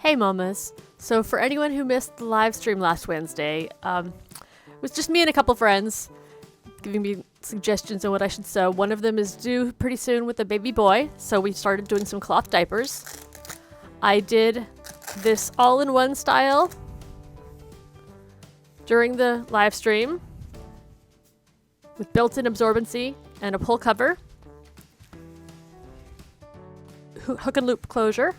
Hey mamas. So for anyone who missed the live stream last Wednesday, it was just me and a couple friends giving me suggestions on what I should sew. One of them is due pretty soon with a baby boy, so we started doing some cloth diapers. I did this all-in-one style during the live stream with built-in absorbency and a pull cover, hook and loop closure.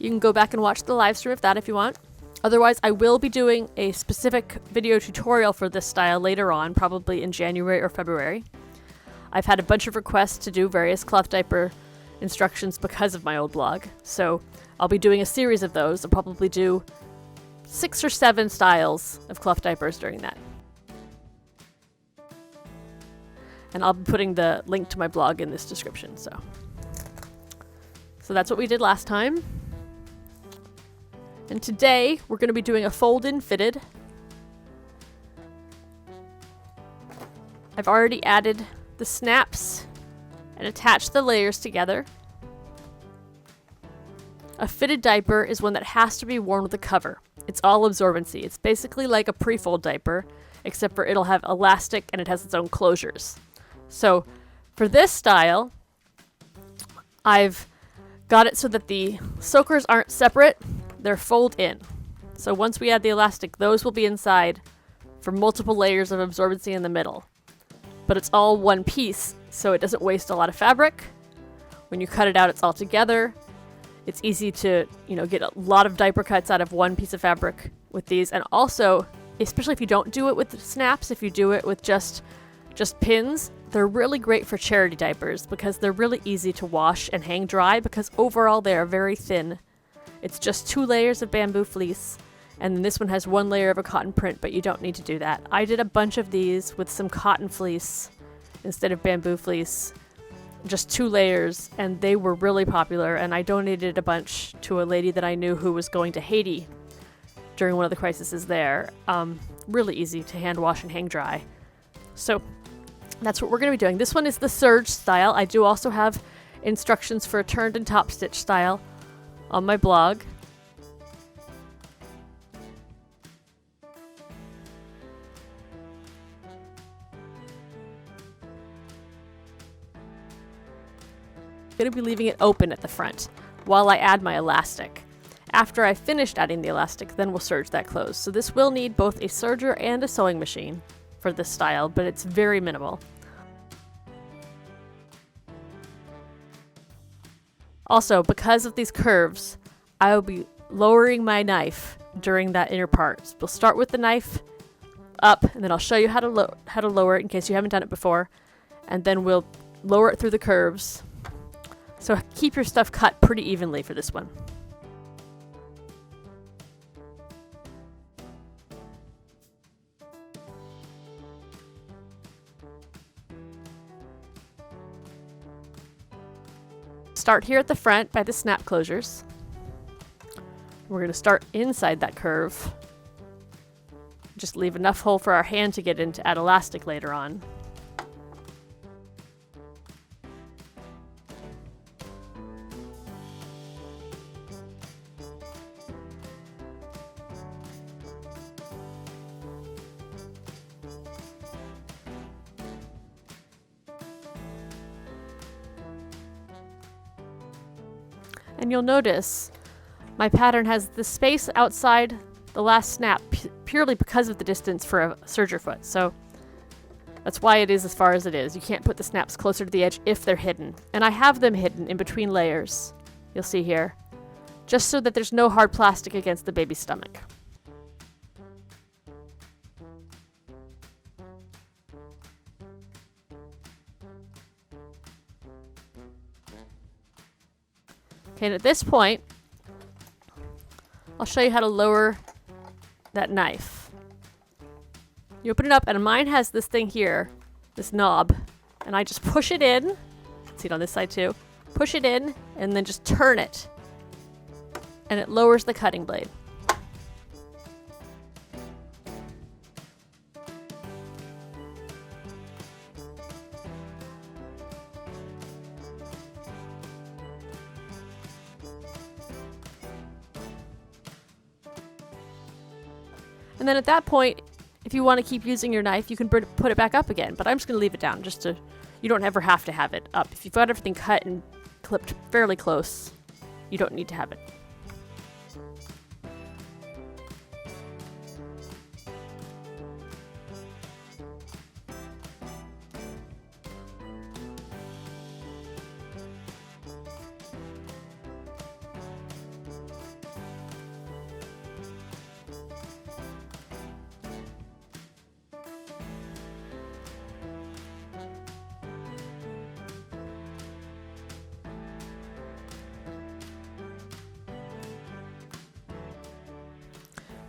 You can go back and watch the live stream of that if you want. Otherwise, I will be doing a specific video tutorial for this style later on, probably in January or February. I've had a bunch of requests to do various cloth diaper instructions because of my old blog, so I'll be doing a series of those. I'll probably do 6 or 7 styles of cloth diapers during that. And I'll be putting the link to my blog in this description, so that's what we did last time. And today, we're going to be doing a fold-in fitted. I've already added the snaps and attached the layers together. A fitted diaper is one that has to be worn with a cover. It's all absorbency. It's basically like a pre-fold diaper, except for it'll have elastic and it has its own closures. So for this style, I've got it so that the soakers aren't separate. They're fold in. So once we add the elastic, those will be inside for multiple layers of absorbency in the middle. But it's all one piece, so it doesn't waste a lot of fabric. When you cut it out, it's all together. It's easy to, get a lot of diaper cuts out of one piece of fabric with these. And also, especially if you don't do it with snaps, if you do it with just pins, they're really great for charity diapers because they're really easy to wash and hang dry because overall they are very thin. It's just 2 layers of bamboo fleece, and then this one has 1 layer of a cotton print, but you don't need to do that. I did a bunch of these with some cotton fleece instead of bamboo fleece, just 2 layers, and they were really popular, and I donated a bunch to a lady that I knew who was going to Haiti during one of the crises there. Really easy to hand wash and hang dry. So that's what we're going to be doing. This one is the serged style. I do also have instructions for a turned and top stitch style on my blog. I'm going to be leaving it open at the front while I add my elastic. After I've finished adding the elastic, then we'll serge that closed. So this will need both a serger and a sewing machine for this style, but it's very minimal. Also, because of these curves, I will be lowering my knife during that inner part. We'll start with the knife up, and then I'll show you how to lower it in case you haven't done it before, and then we'll lower it through the curves. So keep your stuff cut pretty evenly for this one. Start here at the front by the snap closures. We're going to start inside that curve. Just leave enough hole for our hand to get in to add elastic later on. And you'll notice my pattern has the space outside the last snap purely because of the distance for a serger foot. So that's why it is as far as it is. You can't put the snaps closer to the edge if they're hidden. And I have them hidden in between layers, you'll see here, just so that there's no hard plastic against the baby's stomach. Okay, and at this point, I'll show you how to lower that knife. You open it up, and mine has this thing here, this knob, and I just push it in. You can see it on this side too. Push it in, and then just turn it, and it lowers the cutting blade. And then at that point, if you want to keep using your knife, you can put it back up again. But I'm just going to leave it down just to, you don't ever have to have it up. If you've got everything cut and clipped fairly close, you don't need to have it.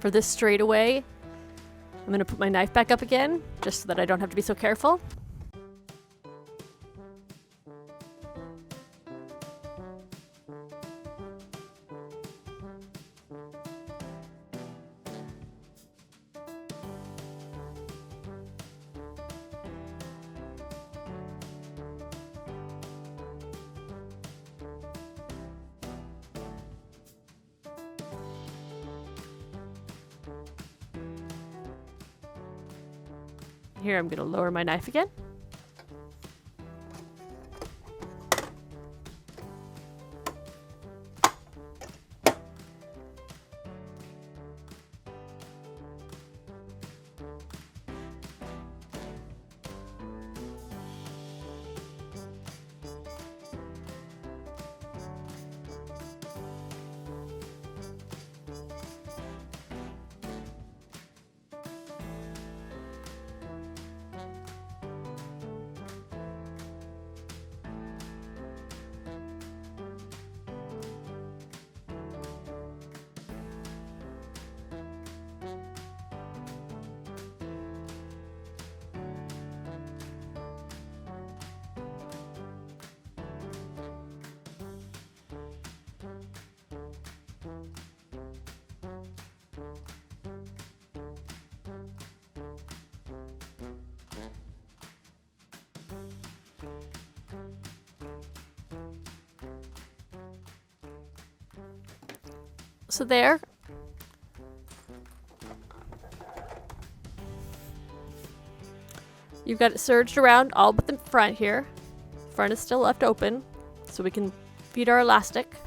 For this straightaway, I'm going to put my knife back up again, just so that I don't have to be so careful. Here I'm going to lower my knife again. So there. You've got it serged around all but the front here. Front is still left open, so we can feed our elastic.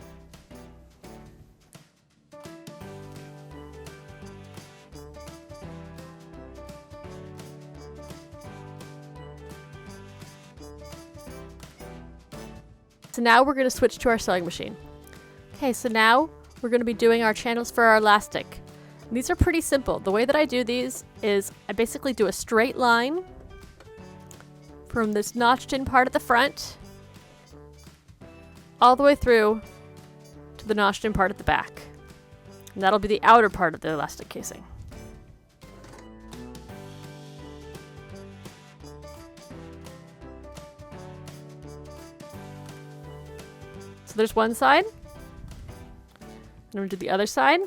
So now we're going to switch to our sewing machine. Okay, so now we're going to be doing our channels for our elastic. These are pretty simple. The way that I do these is I basically do a straight line from this notched in part at the front all the way through to the notched in part at the back. And that'll be the outer part of the elastic casing. So there's one side. I'm going to do the other side.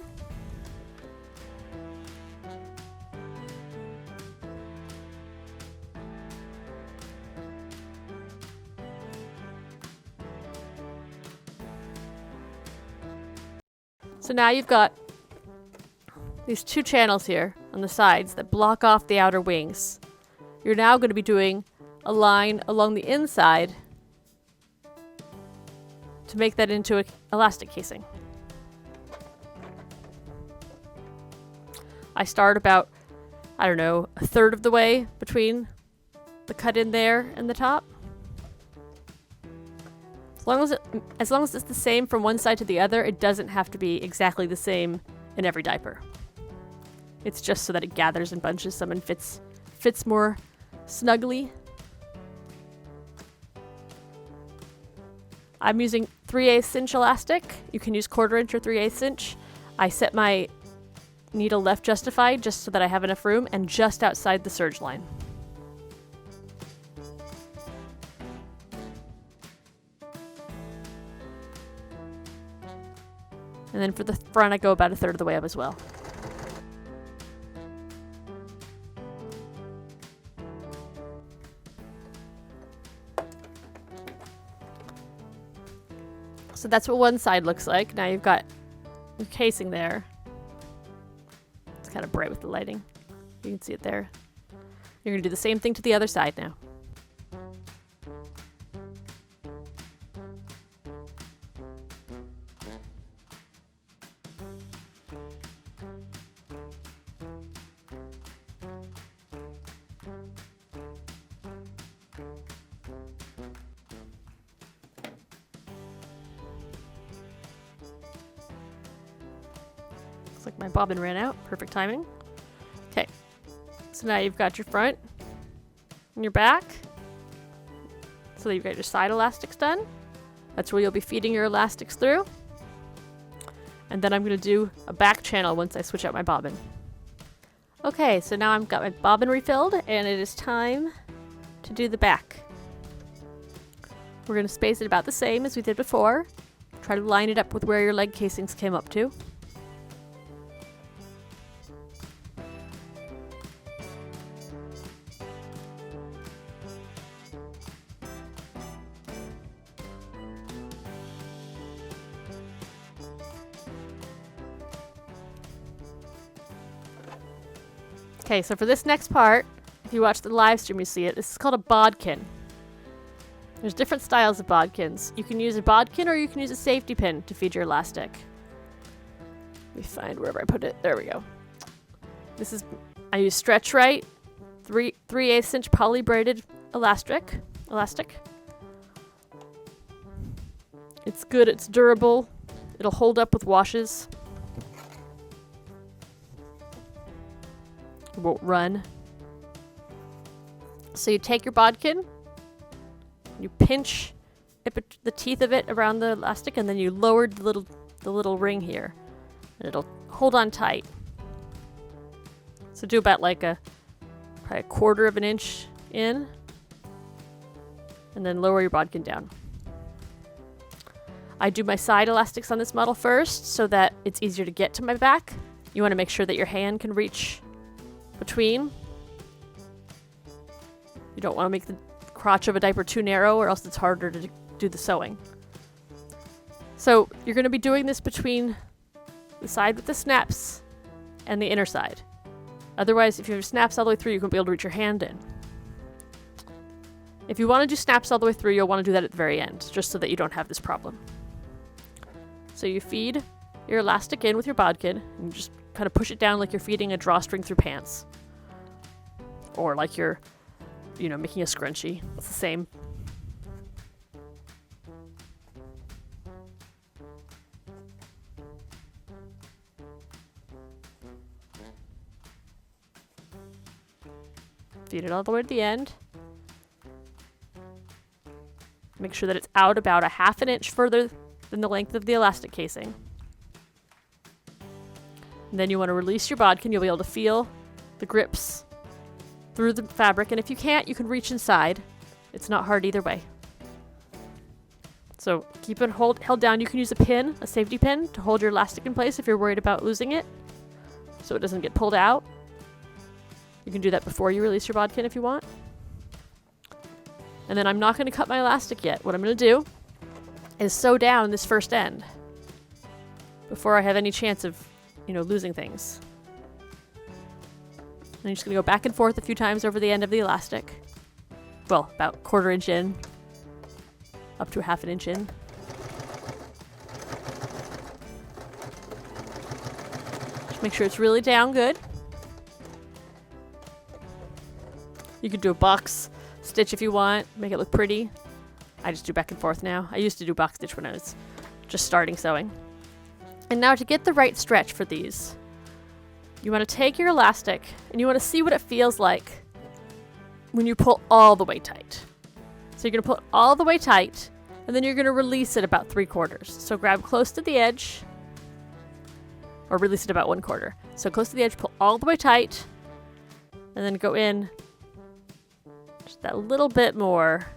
So now you've got these two channels here on the sides that block off the outer wings. You're now going to be doing a line along the inside to make that into an elastic casing. I start about, I don't know, a third of the way between the cut in there and the top. As long as it's the same from one side to the other, it doesn't have to be exactly the same in every diaper. It's just so that it gathers in bunches some and fits more snugly. I'm using 3/8 inch elastic. You can use 1/4 inch or 3/8 inch. I set my needle left justified just so that I have enough room and just outside the serge line. And then for the front, I go about a third of the way up as well. So that's what one side looks like. Now you've got your casing there. It's kind of bright with the lighting. You can see it there. You're going to do the same thing to the other side now. Looks like my bobbin ran out. Perfect timing. Okay, so now you've got your front and your back. So that you've got your side elastics done. That's where you'll be feeding your elastics through. And then I'm going to do a back channel once I switch out my bobbin. Okay, so now I've got my bobbin refilled and it is time to do the back. We're going to space it about the same as we did before. Try to line it up with where your leg casings came up to. Okay, so for this next part, if you watch the live stream, you see it. This is called a bodkin. There's different styles of bodkins. You can use a bodkin or you can use a safety pin to feed your elastic. Let me find wherever I put it. There we go. This is, I use Stretch Right 3/8 inch poly braided elastic. It's good, it's durable. It'll hold up with washes. It won't run. So you take your bodkin, you pinch the teeth of it around the elastic, and then you lower the little ring here, and it'll hold on tight. So do about like probably a quarter of an inch in, and then lower your bodkin down. I do my side elastics on this model first so that it's easier to get to my back. You want to make sure that your hand can reach between. You don't want to make the crotch of a diaper too narrow or else it's harder to do the sewing. So you're going to be doing this between the side with the snaps and the inner side. Otherwise, if you have snaps all the way through, you won't be able to reach your hand in. If you want to do snaps all the way through, you'll want to do that at the very end, just so that you don't have this problem. So you feed your elastic in with your bodkin, and you just kind of push it down like you're feeding a drawstring through pants. Or like you're, making a scrunchie. It's the same. Feed it all the way to the end. Make sure that it's out about a half an inch further than the length of the elastic casing. And then you want to release your bodkin. You'll be able to feel the grips through the fabric. And if you can't, you can reach inside. It's not hard either way. So keep it held down. You can use a pin, a safety pin, to hold your elastic in place if you're worried about losing it, so it doesn't get pulled out. You can do that before you release your bodkin if you want. And then I'm not going to cut my elastic yet. What I'm going to do is sew down this first end before I have any chance of, losing things. And I'm just going to go back and forth a few times over the end of the elastic. Well, about 1/4 inch in, up to 1/2 inch in. Just make sure it's really down good. You could do a box stitch if you want, make it look pretty. I just do back and forth now. I used to do box stitch when I was just starting sewing. And now to get the right stretch for these, you want to take your elastic and you want to see what it feels like when you pull all the way tight. So you're going to pull it all the way tight, and then you're going to release it about 3/4. So grab close to the edge, or release it about 1/4. So close to the edge, pull all the way tight, and then go in just that little bit more.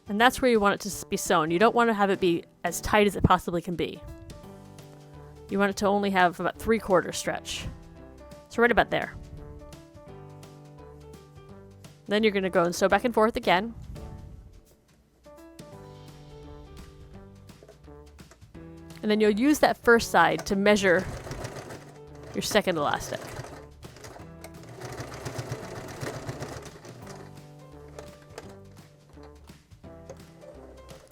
And that's where you want it to be sewn. You don't want to have it be as tight as it possibly can be. You want it to only have about 3/4 stretch. So right about there. Then you're going to go and sew back and forth again. And then you'll use that first side to measure your second elastic.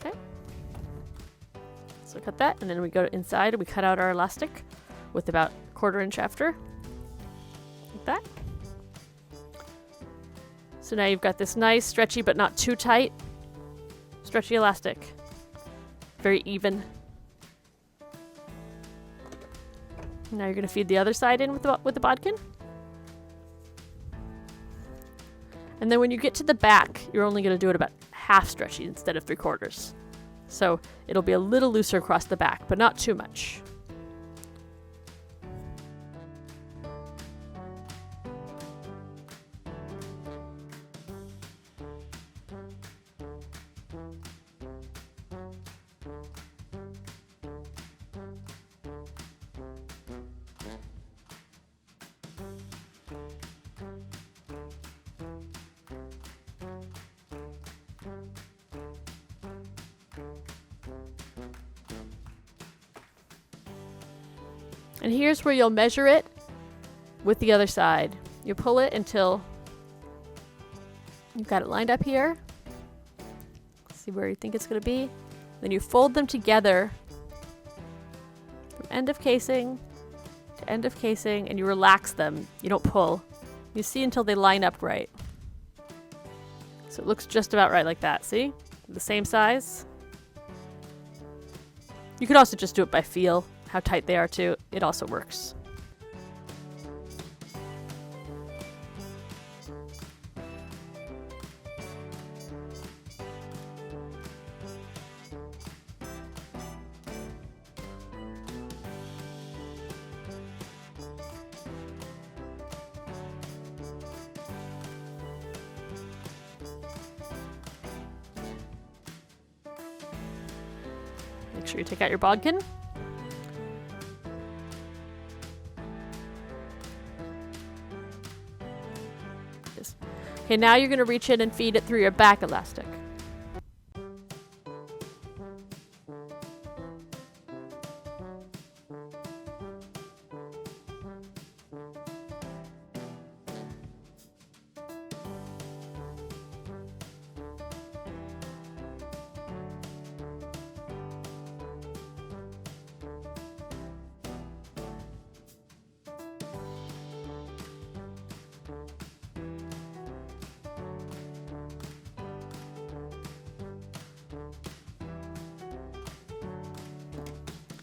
Okay. So cut that, and then we go inside and we cut out our elastic with about 1/4 inch after. Like that. So now you've got this nice, stretchy, but not too tight, stretchy elastic. Very even. Now you're going to feed the other side in with the bodkin. And then when you get to the back, you're only going to do it about half stretchy instead of 3/4. So it'll be a little looser across the back, but not too much. And here's where you'll measure it with the other side. You pull it until you've got it lined up here. See where you think it's going to be. Then you fold them together from end of casing to end of casing, and you relax them. You don't pull. You see until they line up right. So it looks just about right like that. See? The same size. You could also just do it by feel. How tight they are too. It also works. Make sure you take out your bodkin. Okay, now you're going to reach in and feed it through your back elastic.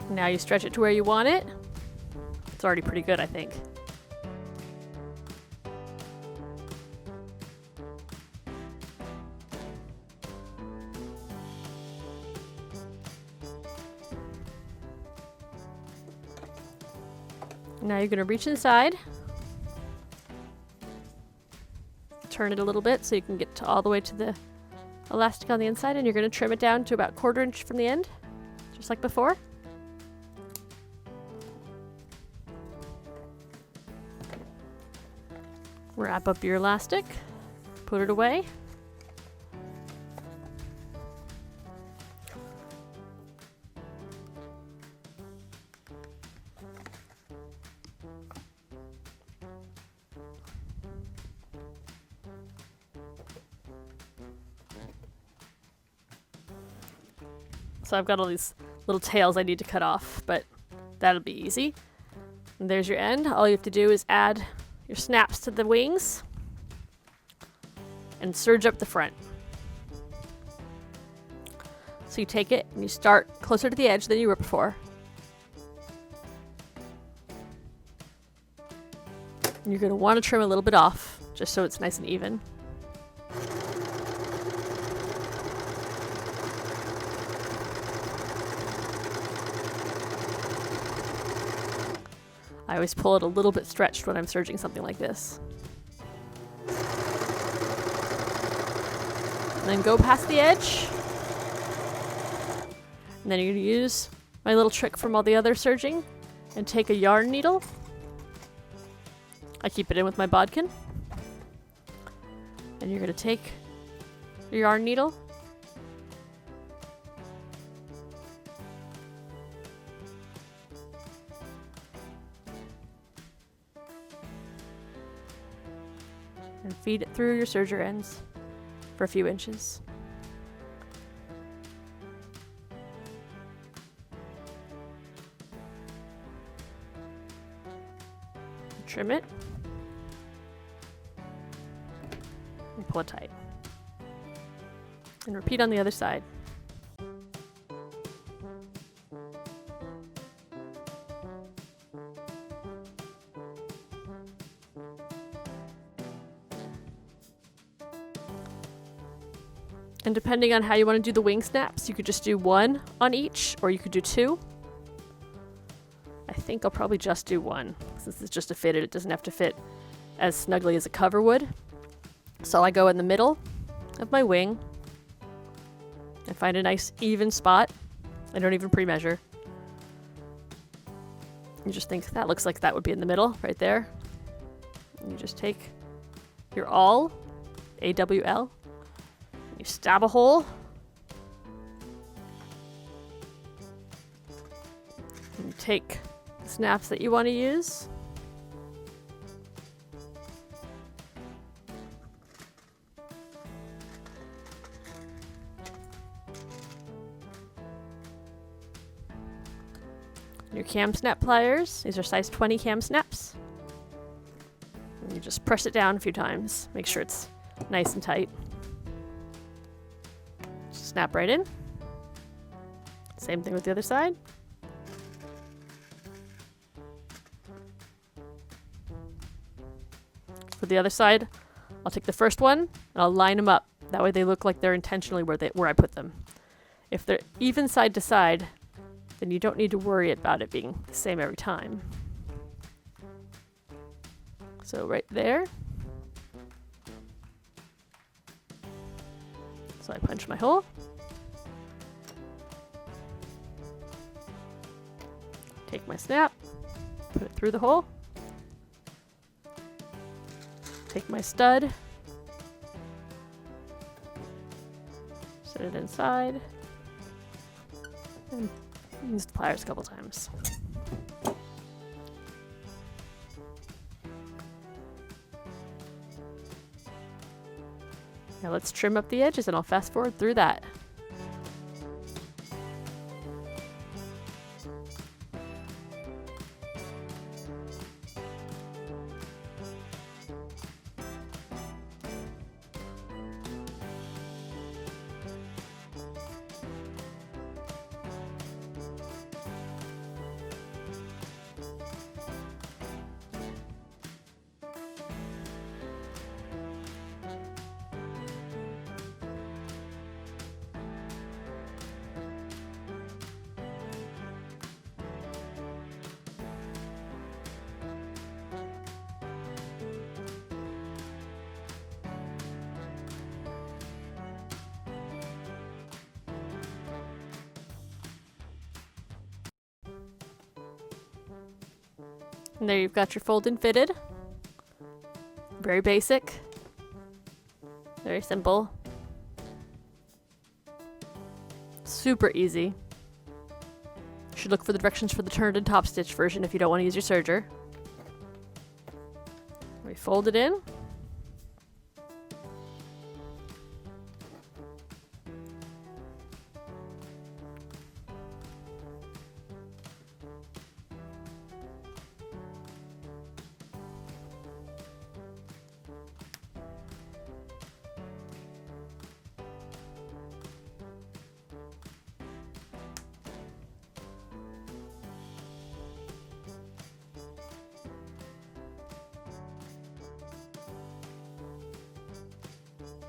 Now you stretch it to where you want it. It's already pretty good, I think. Now you're going to reach inside, turn it a little bit so you can get all the way to the elastic on the inside, and you're going to trim it down to about 1/4 inch from the end, just like before. Wrap up your elastic, put it away. So I've got all these little tails I need to cut off, but that'll be easy. And there's your end. All you have to do is add your snaps to the wings and serge up the front. So you take it and you start closer to the edge than you were before. And you're going to want to trim a little bit off just so it's nice and even. I always pull it a little bit stretched when I'm serging something like this. And then go past the edge. And then you're going to use my little trick from all the other serging and take a yarn needle. I keep it in with my bodkin. And you're going to take your yarn needle and feed it through your serger ends for a few inches. Trim it and pull it tight. And repeat on the other side. And depending on how you want to do the wing snaps, you could just do one on each, or you could do two. I think I'll probably just do one, since it's just a fitted. It doesn't have to fit as snugly as a cover would. So I go in the middle of my wing and find a nice even spot. I don't even pre-measure. You just think that looks like that would be in the middle, right there. And you just take your awl, AWL, you stab a hole. And you take the snaps that you want to use. Your cam snap pliers, these are size 20 cam snaps. And you just press it down a few times, make sure it's nice and tight. Snap right in. Same thing with the other side. For the other side, I'll take the first one and I'll line them up. That way they look like they're intentionally where I put them. If they're even side to side, then you don't need to worry about it being the same every time. So right there. So I punch my hole. Take my snap, put it through the hole. Take my stud, set it inside, and use the pliers a couple times. Now let's trim up the edges and I'll fast forward through that. And there you've got your fold and fitted. Very basic. Very simple. Super easy. You should look for the directions for the turned and top stitch version if you don't want to use your serger. We fold it in.